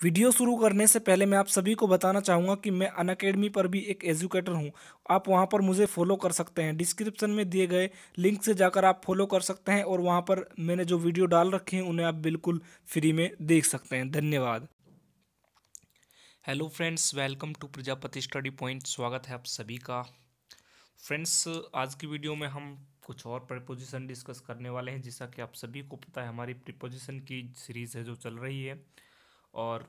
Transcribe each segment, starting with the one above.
Video शुरू करने से पहले मैं आप सभी को बताना चाहूँगा कि मैं अनअकैडमी पर भी एक एजुकेटर हूँ। आप वहाँ पर मुझे फॉलो कर सकते हैं। डिस्क्रिप्शन में दिए गए लिंक से जाकर आप फॉलो कर सकते हैं और वहाँ पर मैंने जो वीडियो डाल रखे हैं उन्हें आप बिल्कुल फ्री में देख सकते हैं। धन्यवाद। Hello friends, welcome to Prajapati study point. स्वागत है आप सभी का। फ्रेंड्स, आज की वीडियो में हम कुछ और प्रीपोजिशन डिस्कस करने वाले हैं। जैसा कि आप सभी को पता है, हमारी प्रीपोजिशन की सीरीज़ है जो चल रही है और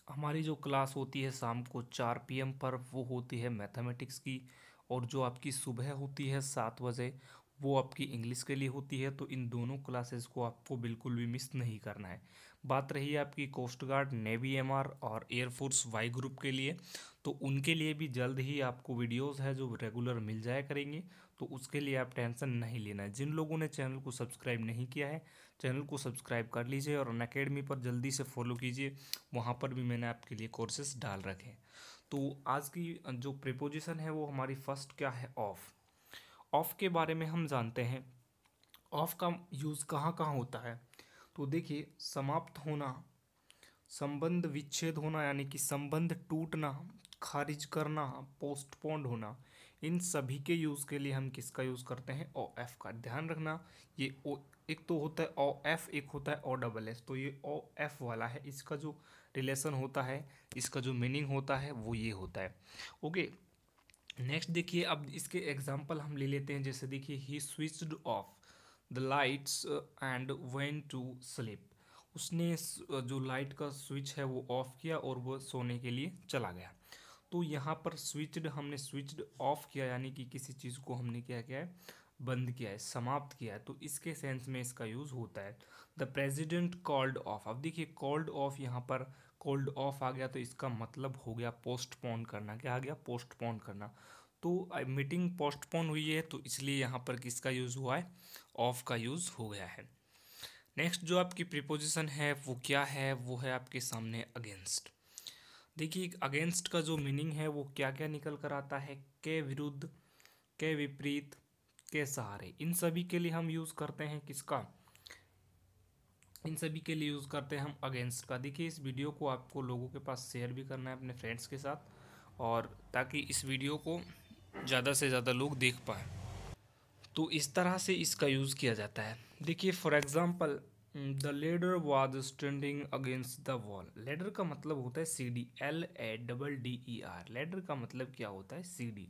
हमारी जो क्लास होती है शाम को 4 PM पर, वो होती है मैथमेटिक्स की। और जो आपकी सुबह होती है 7 बजे, वो आपकी इंग्लिश के लिए होती है। तो इन दोनों क्लासेस को आपको बिल्कुल भी मिस नहीं करना है। बात रही आपकी कोस्ट गार्ड, नेवी एमआर और एयरफोर्स वाई ग्रुप के लिए, तो उनके लिए भी जल्द ही आपको वीडियोस है जो रेगुलर मिल जाया करेंगे। तो उसके लिए आप टेंशन नहीं लेना है। जिन लोगों ने चैनल को सब्सक्राइब नहीं किया है, चैनल को सब्सक्राइब कर लीजिए और अनअकैडमी पर जल्दी से फॉलो कीजिए। वहाँ पर भी मैंने आपके लिए कोर्सेज डाल रखे हैं। तो आज की जो प्रीपोजिशन है वो हमारी फर्स्ट क्या है, ऑफ। ऑफ के बारे में हम जानते हैं। ऑफ का यूज़ कहाँ कहाँ होता है। तो देखिए, समाप्त होना, संबंध विच्छेद होना यानी कि संबंध टूटना, खारिज करना, पोस्टपोन्ड होना, इन सभी के यूज़ के लिए हम किसका यूज़ करते हैं, ओ एफ का। ध्यान रखना, ये ओ एक तो होता है ओ एफ, एक होता है ओ डबल एस। तो ये ओ एफ वाला है, इसका जो रिलेशन होता है, इसका जो मीनिंग होता है वो ये होता है। ओके, नेक्स्ट देखिए, अब इसके एग्जाम्पल हम ले लेते हैं। जैसे देखिए, he switched off the lights and went to sleep. उसने जो लाइट का स्विच है वो ऑफ किया और वो सोने के लिए चला गया। तो यहाँ पर स्विच्ड, हमने स्विच्ड ऑफ किया यानी कि किसी चीज़ को हमने क्या किया है, बंद किया है, समाप्त किया है। तो इसके सेंस में इसका यूज़ होता है। The president called off. अब देखिए, कॉल्ड ऑफ, यहाँ पर कॉल्ड ऑफ आ गया तो इसका मतलब हो गया पोस्टपोन करना। क्या आ गया, पोस्टपोन करना। तो मीटिंग पोस्टपोन हुई है, तो इसलिए यहाँ पर किसका यूज़ हुआ है, ऑफ का यूज़ हो गया है। नेक्स्ट जो आपकी प्रीपोजिशन है वो क्या है, वो है आपके सामने अगेंस्ट। देखिए, अगेंस्ट का जो मीनिंग है वो क्या क्या निकल कर आता है, के विरुद्ध, के विपरीत, के सहारे। इन सभी के लिए हम यूज़ करते हैं किसका, इन सभी के लिए यूज़ करते हैं हम अगेंस्ट का। देखिए, इस वीडियो को आपको लोगों के पास शेयर भी करना है अपने फ्रेंड्स के साथ, और ताकि इस वीडियो को ज़्यादा से ज़्यादा लोग देख पाएँ। तो इस तरह से इसका यूज़ किया जाता है। देखिए, for example, the ladder was standing against the wall. Ladder का मतलब होता है सीढ़ी, LADDER। लेडर का मतलब क्या होता है, सीढ़ी।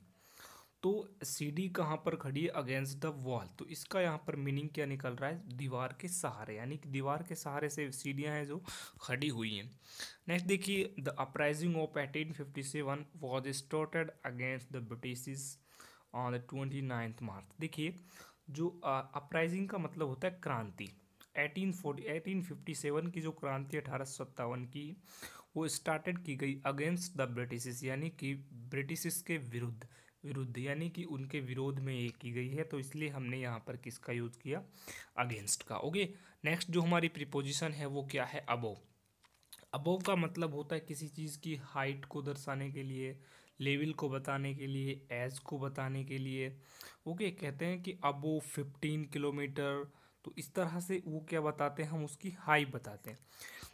तो सीढ़ी कहाँ पर खड़ी है, अगेंस्ट द वॉल। तो इसका यहाँ पर मीनिंग क्या निकल रहा है, दीवार के सहारे, यानी कि दीवार के सहारे से सीढ़ियाँ हैं जो खड़ी हुई हैं। नेक्स्ट देखिए, the uprising of 1857 was started against the British on the 29 मार्च। देखिए, जो अपराइजिंग का मतलब होता है क्रांति। 1857 की जो क्रांति 1857 की, वो स्टार्टेड की गई अगेंस्ट द ब्रिटिश, यानी कि ब्रिटिश के विरुद्ध, विरुद्ध यानी कि उनके विरोध में ये की गई है। तो इसलिए हमने यहाँ पर किसका यूज़ किया, अगेंस्ट का। ओके, नेक्स्ट जो हमारी प्रीपोजिशन है वो क्या है, अबोव। अबोव का मतलब होता है किसी चीज़ की हाइट को दर्शाने के लिए, लेवल को बताने के लिए, एज को बताने के लिए। ओके, कहते हैं कि अबोव 15 किलोमीटर। तो इस तरह से वो क्या बताते हैं, हम उसकी हाइट बताते हैं।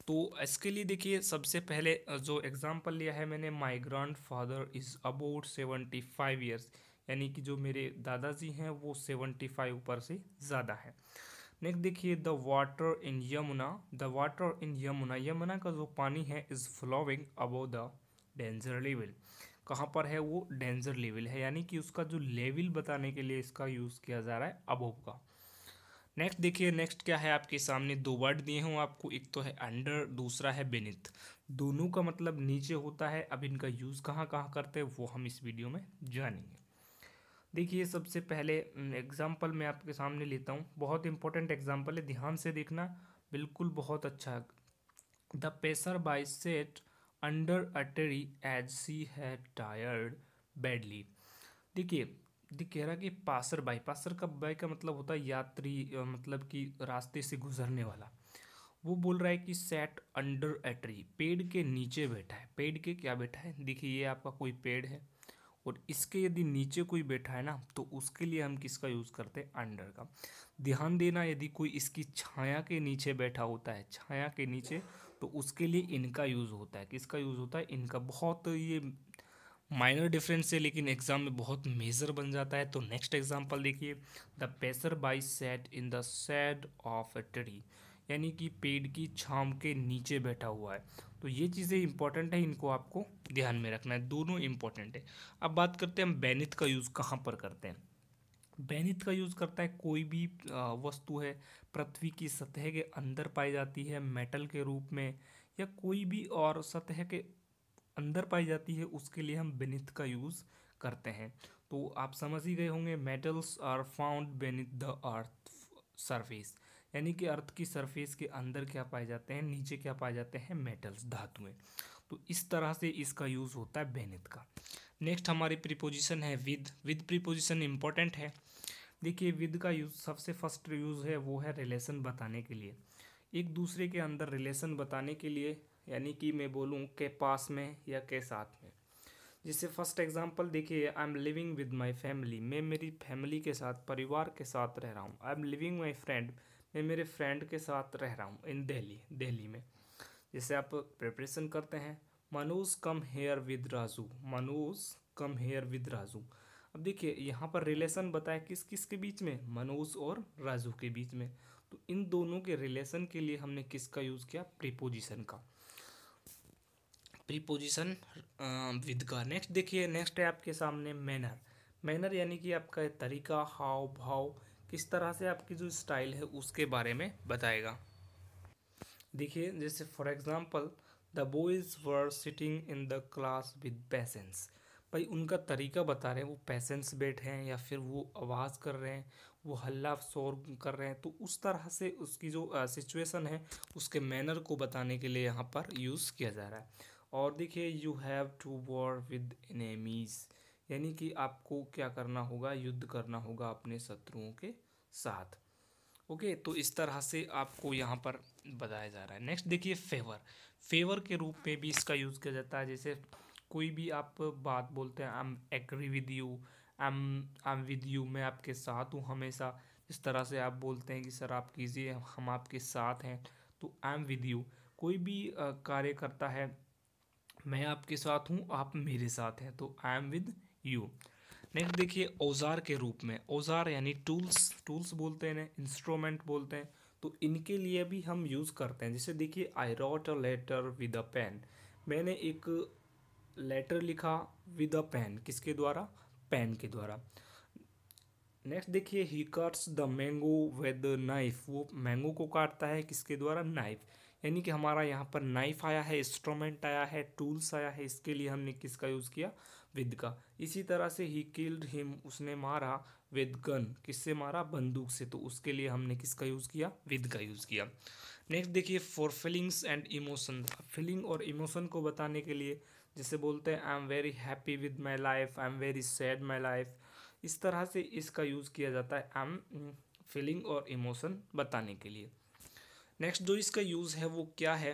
तो इसके लिए देखिए, सबसे पहले जो एग्जांपल लिया है मैंने, my grandfather is about 75 years, यानी कि जो मेरे दादाजी हैं वो 75 ऊपर से ज़्यादा है। नेक्स्ट देखिए, the water in Yamuna. The water in Yamuna, Yamuna का जो पानी है, is flowing above the danger level. कहाँ पर है वो, डेंजर लेवल है, यानी कि उसका जो लेवल बताने के लिए इसका यूज़ किया जा रहा है अबव का। नेक्स्ट देखिए, नेक्स्ट क्या है आपके सामने, दो वर्ड दिए हूँ आपको, एक तो है अंडर, दूसरा है बेनिथ। दोनों का मतलब नीचे होता है। अब इनका यूज़ कहाँ कहाँ करते हैं वो हम इस वीडियो में जानेंगे। देखिए, सबसे पहले एग्जाम्पल मैं आपके सामने लेता हूँ। बहुत इंपॉर्टेंट एग्जाम्पल है, ध्यान से देखना, बिल्कुल बहुत अच्छा। The passer by sat under a tree as he है टायर्ड बैडली। देखिए, कह रहा कि पासर बाई, पासर का बाई का मतलब होता है यात्री, मतलब कि रास्ते से गुजरने वाला। वो बोल रहा है कि सेट अंडर ए ट्री, पेड़ के नीचे बैठा है। पेड़ के क्या बैठा है, देखिए ये आपका कोई पेड़ है और इसके यदि नीचे कोई बैठा है ना, तो उसके लिए हम किसका यूज़ करते हैं, अंडर का। ध्यान देना, यदि कोई इसकी छाया के नीचे बैठा होता है, छाया के नीचे, तो उसके लिए इनका यूज़ होता है। किसका यूज़ होता है? इनका। बहुत ये माइनर डिफरेंस है लेकिन एग्जाम में बहुत मेजर बन जाता है। तो नेक्स्ट एग्जांपल देखिए, the pacer by set in the shade of a tree, यानी कि पेड़ की छांव के नीचे बैठा हुआ है। तो ये चीज़ें इंपॉर्टेंट है, इनको आपको ध्यान में रखना है, दोनों इंपॉर्टेंट है। अब बात करते हैं हम बेनिथ का यूज़ कहाँ पर करते हैं। बेनिथ का यूज़ करता है कोई भी वस्तु है पृथ्वी की सतह के अंदर पाई जाती है मेटल के रूप में, या कोई भी और सतह के अंदर पाई जाती है, उसके लिए हम बेनिथ का यूज़ करते हैं। तो आप समझ ही गए होंगे, metals are found beneath the earth surface, यानी कि अर्थ की सरफेस के अंदर क्या पाए जाते हैं, नीचे क्या पाए जाते हैं, मेटल्स, धातुएं। तो इस तरह से इसका यूज़ होता है बेनिथ का। नेक्स्ट हमारी प्रीपोजिशन है विद प्रीपोजिशन इंपॉर्टेंट है। देखिए विद का यूज़, सबसे फर्स्ट यूज़ है वो है रिलेशन बताने के लिए, एक दूसरे के अंदर रिलेशन बताने के लिए, यानी कि मैं बोलूँ के पास में या के साथ में। जिससे फर्स्ट एग्जांपल देखिए, I am living with my family, मैं मेरी फैमिली के साथ, परिवार के साथ रह रहा हूँ। I am living my friend, मैं मेरे फ्रेंड के साथ रह रहा हूँ इन दिल्ली, दिल्ली में। जैसे आप प्रिपरेशन करते हैं, Manoj come here with Raju, Manoj come here with Raju. अब देखिए यहाँ पर रिलेशन बताया किस किस के बीच में, मनोज और राजू के बीच में। तो इन दोनों के रिलेशन के लिए हमने किसका यूज़ किया, प्रीपोजिशन का, प्रीपोजिशन विद का। नेक्स्ट देखिए, नेक्स्ट है आपके सामने मैनर। मैनर यानी कि आपका तरीका, हाव भाव, किस तरह से आपकी जो स्टाइल है उसके बारे में बताएगा। देखिए जैसे for example, the boys were sitting in the class with patience, भाई उनका तरीका बता रहे हैं, वो पेशेंस बैठे हैं या फिर वो आवाज़ कर रहे हैं, वो हल्ला शोर कर रहे हैं। तो उस तरह से उसकी जो सिचुएशन है उसके मैनर को बताने के लिए यहाँ पर यूज़ किया जा रहा है। और देखिए, you have to war with enemies, यानी कि आपको क्या करना होगा, युद्ध करना होगा अपने शत्रुओं के साथ। ओके, तो इस तरह से आपको यहाँ पर बताया जा रहा है। नेक्स्ट देखिए, फेवर। फेवर के रूप में भी इसका यूज़ किया जाता है। जैसे कोई भी आप बात बोलते हैं, I am agree with you, I am with you, मैं आपके साथ हूँ हमेशा। इस तरह से आप बोलते हैं कि सर आप कीजिए, हम आपके साथ हैं, तो आई एम विद यू। कोई भी कार्य करता है, मैं आपके साथ हूँ, आप मेरे साथ हैं, तो आई एम विद यू। नेक्स्ट देखिए, औजार के रूप में, औजार यानी टूल्स, टूल्स बोलते हैं, इंस्ट्रूमेंट बोलते हैं। तो इनके लिए भी हम यूज़ करते हैं। जैसे देखिए, I wrote a letter with a pen, मैंने एक लेटर लिखा विद अ पेन, किसके द्वारा, पेन के द्वारा। नेक्स्ट देखिए, ही cuts the mango with knife, वो मैंगो को काटता है किसके द्वारा, नाइफ। यानी कि हमारा यहाँ पर नाइफ आया है, इंस्ट्रूमेंट आया है, टूल्स आया है, इसके लिए हमने किसका यूज़ किया, विद का। इसी तरह से ही किल्ड हिम, उसने मारा, विद गन, किससे मारा, बंदूक से, तो उसके लिए हमने किसका यूज़ किया, विद का यूज़ किया। नेक्स्ट देखिए, for feelings and emotion, feeling और इमोशन को बताने के लिए जैसे बोलते हैं, I am very happy with my life, I am very sad my life. इस तरह से इसका यूज़ किया जाता है आई एम फीलिंग और इमोशन बताने के लिए। नेक्स्ट जो इसका यूज़ है वो क्या है,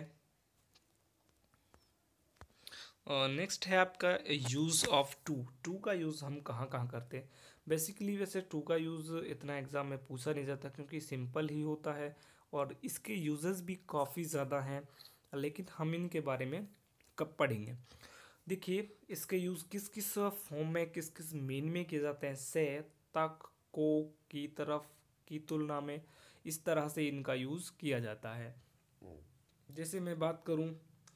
नेक्स्ट है आपका यूज़ ऑफ टू। टू का यूज़ हम कहाँ कहाँ करते हैं बेसिकली। वैसे टू का यूज़ इतना एग्ज़ाम में पूछा नहीं जाता क्योंकि सिंपल ही होता है और इसके यूजेस भी काफ़ी ज़्यादा हैं, लेकिन हम इनके बारे में कब पढ़ेंगे। देखिए, इसके यूज़ किस किस फॉर्म में, किस किस मीन में किए जाते हैं, से, तक, को, की तरफ, की तुलना में, इस तरह से इनका यूज़ किया जाता है। जैसे मैं बात करूं,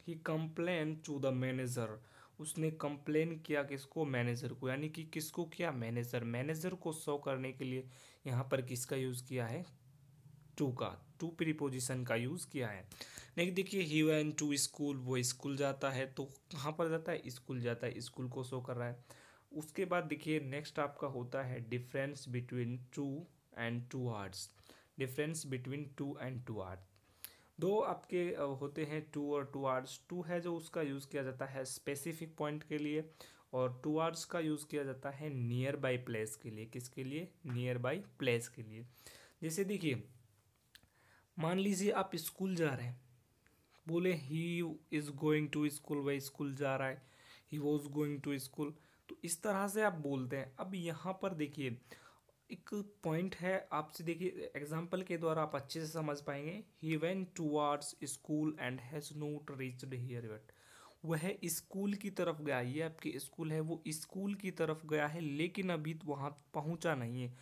ही कंप्लेन टू द मैनेजर, उसने कंप्लेन किया किसको, मैनेजर को, यानी कि किसको किया, मैनेजर। मैनेजर को शो करने के लिए यहाँ पर किसका यूज़ किया है, टू का, टू प्रीपोजिशन का यूज़ किया है। नेक्स्ट देखिए, ही वेंट टू स्कूल, वो स्कूल जाता है, तो कहाँ पर जाता है, स्कूल जाता है, स्कूल को शो कर रहा है। उसके बाद देखिए, नेक्स्ट आपका होता है difference between to and to arts, difference between to and to arts. दो आपके होते हैं टू और टू आर्ट्स। टू है जो उसका यूज़ किया जाता है स्पेसिफिक पॉइंट के लिए, और टू आर्ट्स का यूज़ किया जाता है नियर बाई प्लेस के लिए, किसके लिए, नियर बाई प्लेस के लिए। जैसे देखिए, मान लीजिए आप स्कूल जा रहे हैं, बोले he is going to school, वह स्कूल जा रहा है, he was going to school. तो इस तरह से आप बोलते हैं। अब यहाँ पर देखिए, एक पॉइंट है, आपसे देखिए एग्जाम्पल के द्वारा आप अच्छे से समझ पाएंगे। He went towards school and has not reached here yet. वह स्कूल की तरफ गया, ये आपके स्कूल है, वो स्कूल की तरफ गया है लेकिन अभी तो वहाँ पहुँचा नहीं है।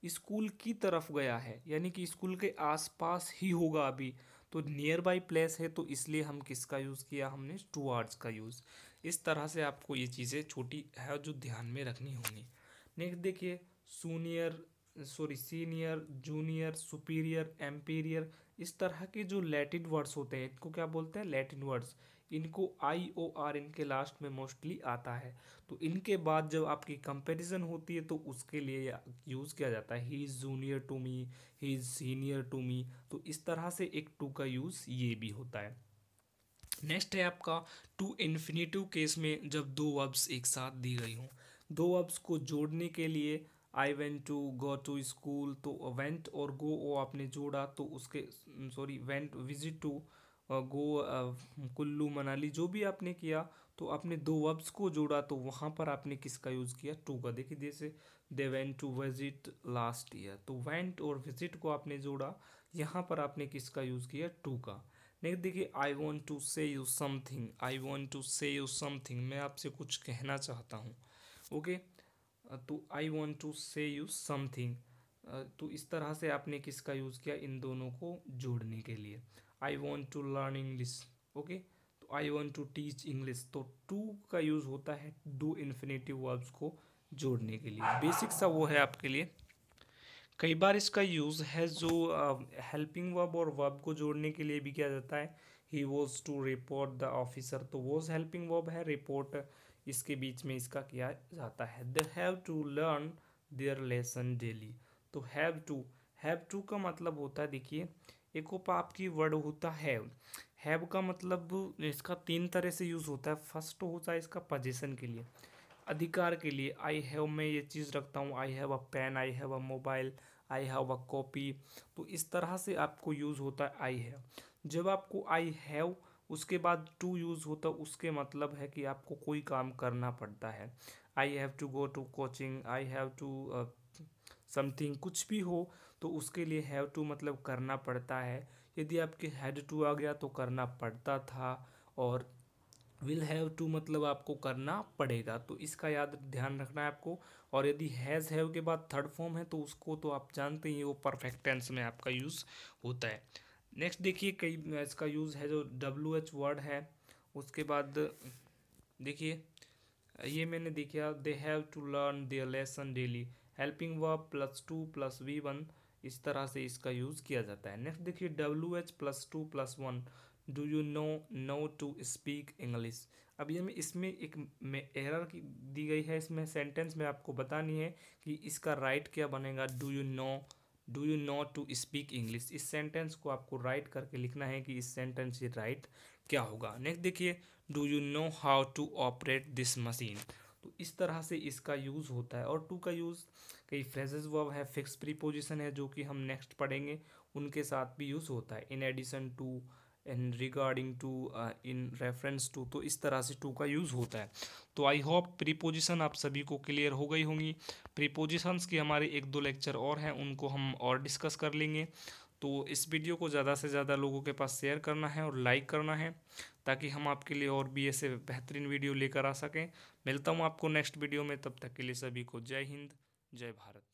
स्कूल की तरफ गया है यानी कि स्कूल के आसपास ही होगा अभी, तो नियर बाई प्लेस है, तो इसलिए हम किसका यूज़ किया, हमने टुवार्ड्स का यूज़। इस तरह से आपको ये चीज़ें छोटी है जो ध्यान में रखनी होंगी। नेक्स्ट देखिए, सीनियर, जूनियर, सुपीरियर, एम्पीरियर, इस तरह के जो लैटिन वर्ड्स होते हैं इनको क्या बोलते हैं, लैटिन वर्ड्स। इनको आई ओ आर इनके लास्ट में मोस्टली आता है, तो इनके बाद जब आपकी कंपैरिजन होती है तो उसके लिए यूज़ किया जाता है। He is junior to me, he is senior to me, तो इस तरह से एक टू का यूज़ ये भी होता है। नेक्स्ट है आपका टू इन्फिनेटिव केस में जब दो वर्ब्स एक साथ दी गई हों, दो वर्ब्स को जोड़ने के लिए I went to, go to school, तो वेंट और गो वो आपने जोड़ा तो उसके, sorry went visit to, go Kullu Manali, जो भी आपने किया तो आपने दो वर्ब्स को जोड़ा तो वहाँ पर आपने किसका यूज़ किया, टू का। देखिए जैसे they went to visit last year, तो वेंट और विजिट को आपने जोड़ा, यहाँ पर आपने किसका यूज़ किया, टू का। नेक्स्ट देखिए, I want to say you something, I want to say you something, मैं आपसे कुछ कहना चाहता हूँ। ओके, तो I want to say you something, तो इस तरह से आपने किसका यूज़ किया, इन दोनों को जोड़ने के लिए। I want to learn English, okay, तो I want to teach English, तो टू का यूज़ होता है डू इन्फिनेटिव वर्ब्स को जोड़ने के लिए। बेसिक सा वो है आपके लिए। कई बार इसका यूज़ है जो हेल्पिंग वर्ब और वर्ब को जोड़ने के लिए भी किया जाता है। He was to report the officer, तो वॉज हेल्पिंग वर्ब है, रिपोर्ट इसके बीच में इसका किया जाता है। They have to learn their lesson daily, तो हैव टू का मतलब होता है, देखिए एक आपकी वर्ड होता हैव का मतलब इसका तीन तरह से यूज़ होता है। फर्स्ट होता है इसका पोजीशन के लिए, अधिकार के लिए, आई हैव, मैं ये चीज़ रखता हूँ, I have a pen, I have a mobile, I have a copy, तो इस तरह से आपको यूज़ होता है आई हैव। जब आपको आई हैव उसके बाद टू यूज़ होता है, उसके मतलब है कि आपको कोई काम करना पड़ता है। I have to go to coaching, I have to something, कुछ भी हो तो उसके लिए हैव टू मतलब करना पड़ता है। यदि आपके हैड टू आ गया तो करना पड़ता था, और विल हैव टू मतलब आपको करना पड़ेगा, तो इसका याद ध्यान रखना है आपको। और यदि हैज़ हैव के बाद थर्ड फॉर्म है तो उसको तो आप जानते ही, वो परफेक्ट टेंस में आपका यूज़ होता है। नेक्स्ट देखिए, कई इसका यूज़ है जो डब्ल्यू एच वर्ड है, उसके बाद देखिए ये मैंने देखा, they have to learn their lesson daily, helping verb plus to plus V one, इस तरह से इसका यूज़ किया जाता है। नेक्स्ट देखिए, W H plus to plus one, do you know to speak English. अब ये में इसमें एक में एरर की दी गई है, इसमें सेंटेंस में आपको बतानी है कि इसका राइट क्या बनेगा, do you know to speak English. इस सेंटेंस को आपको राइट करके लिखना है कि इस सेंटेंस से राइट क्या होगा। नेक्स्ट देखिए, do you know how to operate this machine, तो इस तरह से इसका यूज़ होता है। और टू का यूज़ कई फ्रेजेस वर्ब है, फिक्स प्रीपोजिशन है जो कि हम नेक्स्ट पढ़ेंगे, उनके साथ भी यूज़ होता है। In addition to, in regarding to, in reference to, तो इस तरह से टू का यूज़ होता है। तो आई होप प्रीपोजिशन आप सभी को क्लियर हो गई होंगी। प्रीपोजिशंस की हमारे एक दो लेक्चर और हैं, उनको हम और डिस्कस कर लेंगे। तो इस वीडियो को ज़्यादा से ज़्यादा लोगों के पास शेयर करना है और लाइक करना है, ताकि हम आपके लिए और भी ऐसे बेहतरीन वीडियो लेकर आ सकें। मिलता हूँ आपको नेक्स्ट वीडियो में, तब तक के लिए सभी को जय हिंद, जय भारत।